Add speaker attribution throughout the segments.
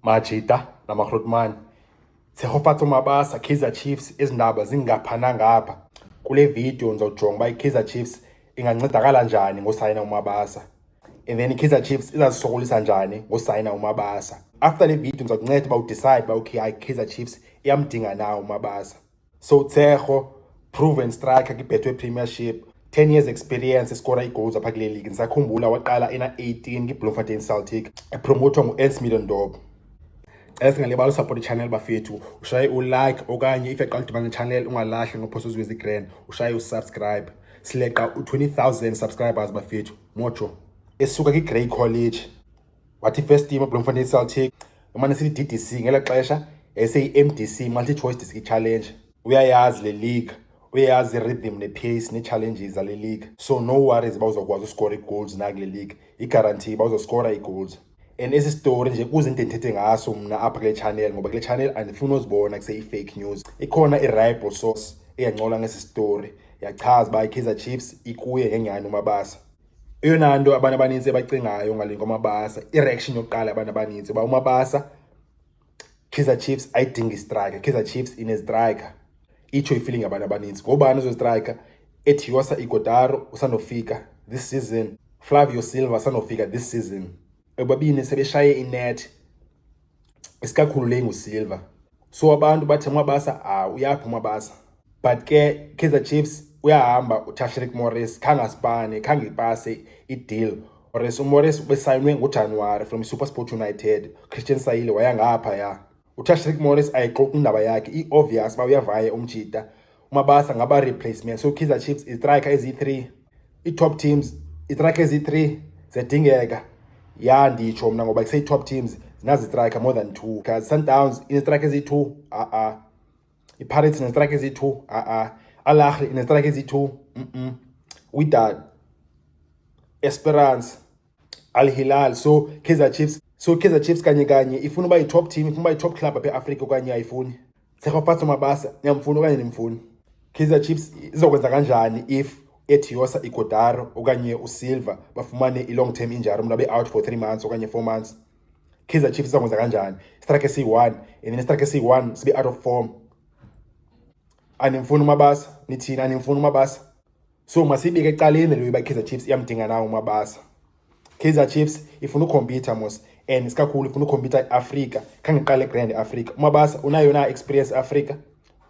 Speaker 1: Majida namaGrootman Tshegofatso Mabasa Kaizer Chiefs izindaba zingapha nangapha. Kule video ngizawujonga uba iKaizer Chiefs ingancedakala kanjani ngosayina uMabasa, and then iKaizer Chiefs izazisokolisa njani ngosayina uMabasa. After le video ngizakunceda uba udecide uba okay hayi iKaizer Chiefs iyamdinga na uMabasa. So Tshego proven striker kwiBetway Premiership, 10 years experience, escora igoals apha kule league. Ndisakhumbula waqala ena 18 kwiBloemfontein Celtic, epromotwa nguEls Middendorp. Singalibali usupport ichannel bafethu, ushaye ulike okanye if yaqala udibana nechannel ungalahli ngophosa uzwezi grand, ushaye usubscribe. Sileqa u20,000 subscribers bafethu mocho. Esuka kwiGrey College wathi first team eBloemfontein Celtic, umane sithi DDC ngela xesha eseyi-MDC multi choice district challenge. Uyayazi le league, uyayazi rhythm ne-pace ne-challenges zale league, so no worries uba uzokwazi uscore ii-goals na kule league. Iguarantee uba uzoscora ii-goals. And esi story nje kuze ndithethe ngaso mna apha kule channel, ngoba kule channel andifuni uzibona kuse-fake news. Ikhona i-reliable source eyancola ngesi story, yachaza uba iKaizer Chiefs ikuye ngenyani uMabasa. Eyona nto abantu abaninzi abacingayo ngale ngoMabasa, i-reaction yokuqala abantu abaninzi uba uMabasa, Kaizer Chiefs ayidingi striker, Kaizer Chiefs ine-striker. Itsho ifeeling abantu abaninzi. Ngobani ezo-striker? Etiosa Ighodaro usanofika this season, Flavio Silva usanofika this season. Babini sebeshaye inet, isikakhulu le nguSilva. So abantu bathi uMabasa uyaphi uMabasa, but ke Kaizer Chiefs uyahamba uTashreeq Morris khangaspane khangipase ideal. Morris ubesayinwe ngoJanuwari from SuperSport United. Christian Sayile wayangapha ya. uTashreeq Morris ayixoxa indaba yakhe, i-obvious uba uyavaya umjida. uMabasa ngaba replacement. So Kaizer Chiefs i-striker ezi-3, i-top teams i-striker ezi-3 ziyadingeka. Ya nditsho mna ngoba kuseyi-top teams zinazi striker more than 2. Because Sundowns ine-striker ezi-2, iPirates ine-striker ezi-2, Al Ahly ine-striker ezi-2, Wydad, Esperance, Al Hilal. So Kaizer Chiefs kanye kanye ifuna uba yi-top team, ifuna uba yi-top club apha eAfrika okanye ayifuni. Tshegofatso Mabasa niyamfuna okanye nimfuni? Kaizer Chiefs izokwenza kanjani if Etiosa Ighodaro okanye uSilva bafumane i-long term injury, umntu abe out for 3 months okanye 4 months? Kaizer Chiefs izokwenza kanjani? Striker C1 and then striker C1 sibe out of form. Animfuna uMabasa? Nithini animfuna uMabasa? So masibike ecaleni le uba Kaizer Chiefs iyamdinga na uMabasa. Kaizer Chiefs ifuna ukhompyutha mos, and isikakhulu ifuna ukhompyutha eAfrika. Khangiqale grand eAfrika. uMabasa unayo na experience eAfrika?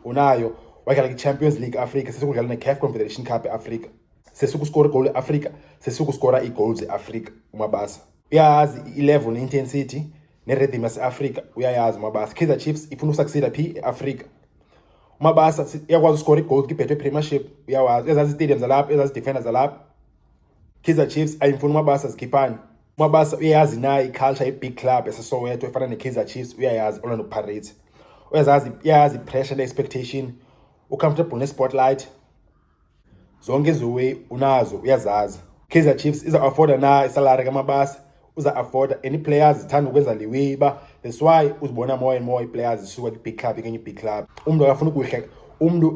Speaker 1: Unayo. Wadlala kwi-Champions League Africa, sesikudlala ne-CAF Confederation Cup eAfrika, sesukuskora igoal eAfrika, sesukuskora ii-goals eAfrika. uMabasa uyayazi i-level ne-intensity ne-rhythm yaseAfrika, uyayazi uMabasa. Kaizer Chiefs ifuna usucceeda phi eAfrika. uMabasa uyakwazi uskora ii-goals kwiBetway Premiership, uyawazi. Ezazi stadiums zalapha, ezazi defenders zalapha. Kaizer Chiefs ayimfuni uMabasa zikhiphani. uMabasa uyayazi na i-culture ye-big club yaseSoweto efana ne-Kaizer Chiefs, uyayazi. Orlando Pirates uyayazi i-pressure ne-expectation, ucomfortable ne-spotlight, zonke ezo-way unazo, uyazazi. Kaizer Chiefs iza-afforda na isalary kaMabasa, uza-afforda. Any players zithanda ukwenza le way uba that's why uzibona more and more ii-players zisuka kwi-big club kwenye i-big club. Umntu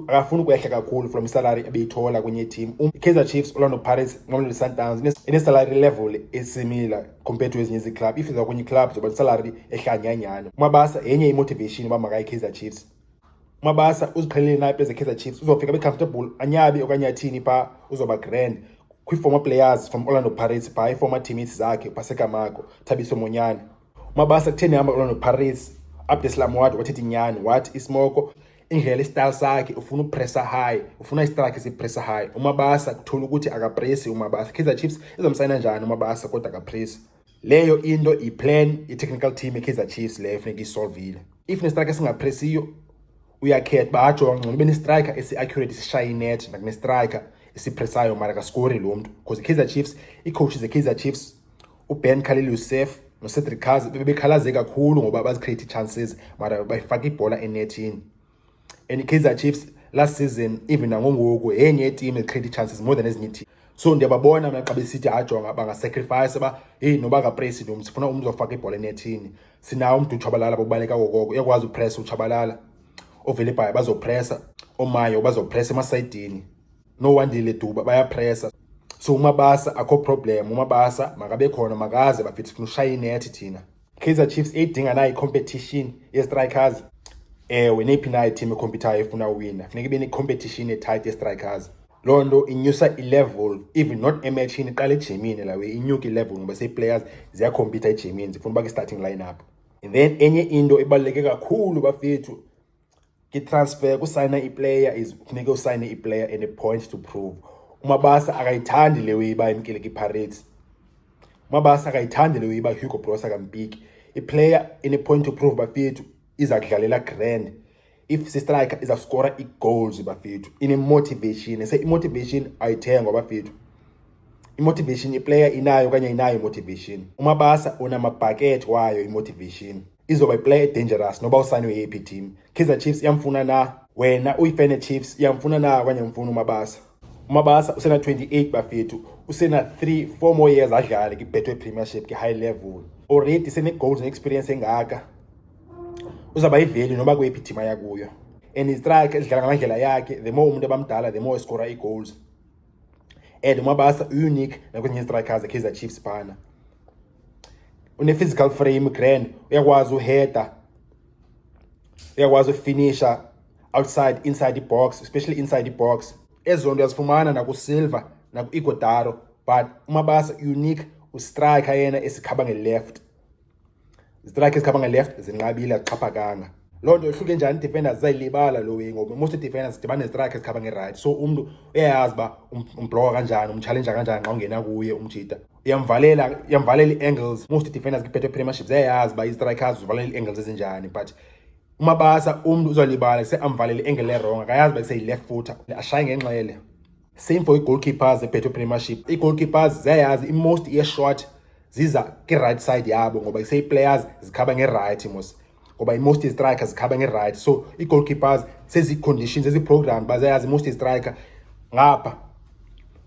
Speaker 1: akafuna ukwehla kakhulu from isalary ebeyithola kwenye team. iKaizer Chiefs, Orlando Pirates, Mamelodi Sundowns ine-salary level esimilar compared to ezinye ezi-club. If iza kwenye i-club zoba isalary ehlanyanyana. uMabasa yenye i-motivation uba makaye iKaizer Chiefs. uMabasa uziqhelile na iPlays eKaizer Chiefs, uzofika be-comfortable, anyabi okanye athini phaa, uzoba grand kwi-former players from Orlando Pirates phaa, i-former teammates zakhe, Paseka Mako, Thabiso Monyane. uMabasa kutheni hamba Orlando Pirates, Abdeslam wathetha inyani, wathi iSmoko indlela istyle sakhe ufuna upressa high, ufuna istrike esipressa high. uMabasa kuthola ukuthi akapresi uMabasa. Kaizer Chiefs izomsayina njani uMabasa kodwa akapresi? Leyo into i-plan i-technical team eKaizer Chiefs leyo funeka isolvile. If nestrike esingapresiyo, uyakhetha uba ajonge ngcono ube ne-striker esi-accurate, esishaye inet, nakune-striker esipresayo mara kaskori lo mntu. Because iKaizer Chiefs, ii-coaches zeKaizer Chiefs, uBen Khalil Youssef noCedric Kazi bebekhalaze kakhulu ngoba bazicreate ii-chances mara bayifaka ibhola enethini. And iKaizer Chiefs last season, even nangongoku, yenye yeteam ecreate ii-chances more than ezinye iiteam. So ndiyababona mna xa besithi ajonga bangasacrifice uba heyi noba akapresi lo mntu, sifuna umntu ozofaka ibhola enethini. Sinawo umntu uTshabalala bokubaleka kokoko, uyakwazi upressa uTshabalala. oVilipaya bazopressa, oMayo bazopressa emasayidini, noWandile Duba bayapressa. So uMabasa akho problem, uMabasa makabe khona, makaze bafithi sifuna ushaya inethi thina. Kaizer Chiefs eyidinga nayo i-competition ye-strikers. Neyiphi nayo team ekhompyuthayo efuna uwina funeka ibe ne-competition etight ye-strikers. Loo nto inyusa i-level, even not ematchini, iqala ejimini lawe inyuka i-level ngoba sey-players ziyakhompyutha ejimini zifuna uba kwi-starting line-up. And then enye into ebaluleke kakhulu bafethu ki-transfer, kusayina iplayer is funeka usayine iplayer and a point to prove. uMabasa akayithandi le way iba imkele ki-Pirates. uMabasa akayithandi le way iba Hugo Broos akampiki. I-player ine-point to prove bafethu iza kudlalela grand. If si-striker iza score i-goals bafethu ine-motivation. Se-i-motivation ayithengwa bafethu. I-motivation iplayer inayo okanye inayo i-motivation. uMabasa unamabhakethi wayo i-motivation. Izoba iplayer dangerous noba usayinwe yeyiphi team. Kaizer Chiefs iyamfuna na, wena uyifan Chiefs iyamfuna na okanye mfuna uMabasa. uMabasa usena 28 bafethu, usena 3-4 more years adlale ki-Betway Premiership ki-high level. Already sene-goals ne-experience engaka. Uzaba yivalue noba kweyiphi team aya kuyo. And i-striker idlala ngendlela yakhe, the more umuntu abamdala the more escora i-goals. And uMabasa unique nakwezinye strikers e-Kaizer Chiefs phana. Une-physical frame grand, uyakwazi uheader, uyakwazi ufinisher outside, inside the box, especially inside the box. Ezo nto uyazifumana nakuSilva naku-Ighodaro, but uMabasa unique ustriker yena esikhaba nge-left. Izistrike esikhaba nge-left zinqabile axhaphakanga. Loo nto ihluke njani defenders zayilibala lo way ngoba most defenders dibana nezistrike esikhaba nge-right. So umuntu uyayazi uba umbloka kanjani, umchallenge kanjani xa ungena kuye umjida. Uyamvalela i-angles. Most defenders ki-Betway Premiership ziyayazi uba i-strikers uvalela i-angles ezinjani, but uMabasa umuntu uzolibala se-amvalela i-angle e-wrong, akayazi uba kuseyi-left footer, ashaye ngenxele. Same for i-goalkeepers e-Betway Premiership. I-goalkeepers ziyayazi i-most ye-shot ziza ki-right side yabo ngoba kuseyi-players zikhaba nge-right mos. Ngoba i-most ye-strikers zikhaba nge-right. So i-goalkeepers sezi-conditions ezi-programmed bazayazi i-most ye-striker ngapha.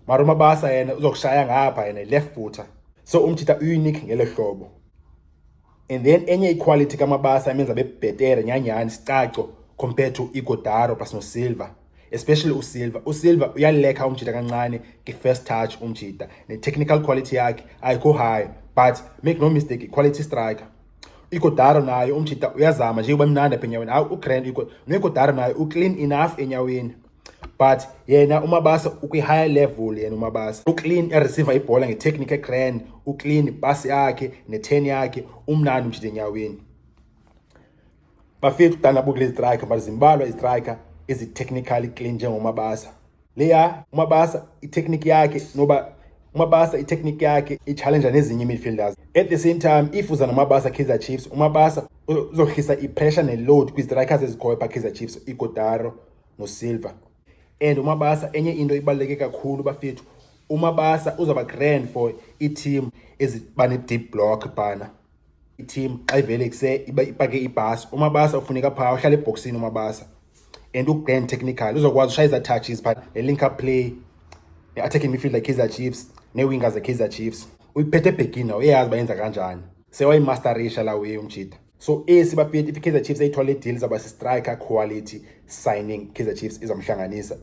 Speaker 1: Mara uMabasa yena uzokushaya ngapha yena left footer. So umjida unique ngelo hlobo. And then enye equality kaMabasa imenza bebhetere nyanyani sicaco compared to Ighodaro plus noSilva. Especially uSilva. uSilva uyaleka umjida kancane ki-first touch umjida. Ne-technical quality yakhe ayikho high, but make no mistake, quality striker. Ighodaro nayo umjida uyazama nje uba mnandi apha enyaweni. Hawu uGrand no-Ighodaro nayo uclean enough enyaweni. But yena uMabasa ukwi-higher level yena uMabasa. Uclean e-receiver ibhola nge-technique e-grand, uclean ipasi yakhe ne-10 yakhe, umnandi umjida enyaweni. Bafethu kudana buku le-striker, but zimbalwa i-striker ezi-technically clean njengoMabasa. Leya uMabasa i-technique yakhe noba uMabasa i-technique yakhe i-challenger nezinye midfielders. At the same time, if uza noMabasa Kaizer Chiefs, uMabasa uzohlisa i-pressure ne-load kwi-strikers ezikhoyo pha Kaizer Chiefs, Ighodaro noSilva. And uMabasa enye into ibaluleke kakhulu bafethu, uMabasa uzaba grand for i-team ezibane deep block phana. I-team xa ivele kuse ipake ibhasi, uMabasa ufuneka phaa uhlala eboxini uMabasa. And uGrand technical uzokwazi ushaya iza touches phana, ne-link up play, ne-attacking midfielder Kaizer Chiefs, ne-wingers e-Kaizer Chiefs. Uyiphethe beginner, uyayazi bayenza kanjani. Sewayimasterisha la way umjida. So esi bafethu if i-Kaizer Chiefs ayithola i-deals aba si-striker quality signing, Kaizer Chiefs izamhlanganisa.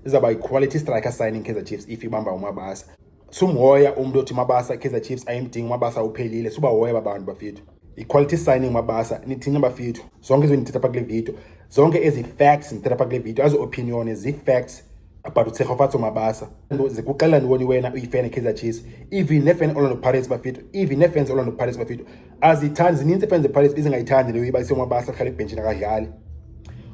Speaker 1: Izaba i-quality striker signing Kaizer Chiefs if ibamba uMabasa. Sumhoya umuntu othi uMabasa Kaizer Chiefs ayimdingi uMabasa uphelile, suba hoya babantu bafethu. I-quality signing uMabasa nithina bafethu. Zonke izinto ndithetha pha kule video, zonke ezi-facts ndithetha pha kule video, azo-opinion zi-facts about uTshegofatso Mabasa. Zikuxelela ntoni wena uyifan Kaizer Chiefs, even ne-fan Orlando Pirates bafethu, even ne-fans Orlando Pirates bafethu. Azithandi zininzi fans ze-Pirates ezingayithandi leyo iba uMabasa ahlala ebhentshini akadlali.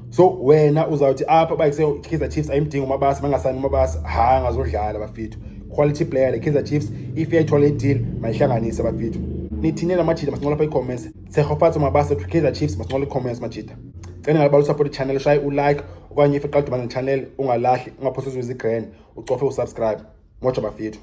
Speaker 1: So wena uzawuthi apha bayise Kaizer Chiefs ayimdingi uMabasa, bangasayini uMabasa, ngazodlala bafethu. Quality player le Kaizer Chiefs if yayithola i-deal mayihlanganise bafethu. Nithini namajida masincola pha i-comments. Tsegofatso Mabasa to Kaizer Chiefs masincola i-comments majida. Cela ngaba usupport i-channel, ushaye u-like okanye if iqala udibana ne-channel ungalahli, ungaphoswa izigrand, ucofe usubscribe. Moja bafethu.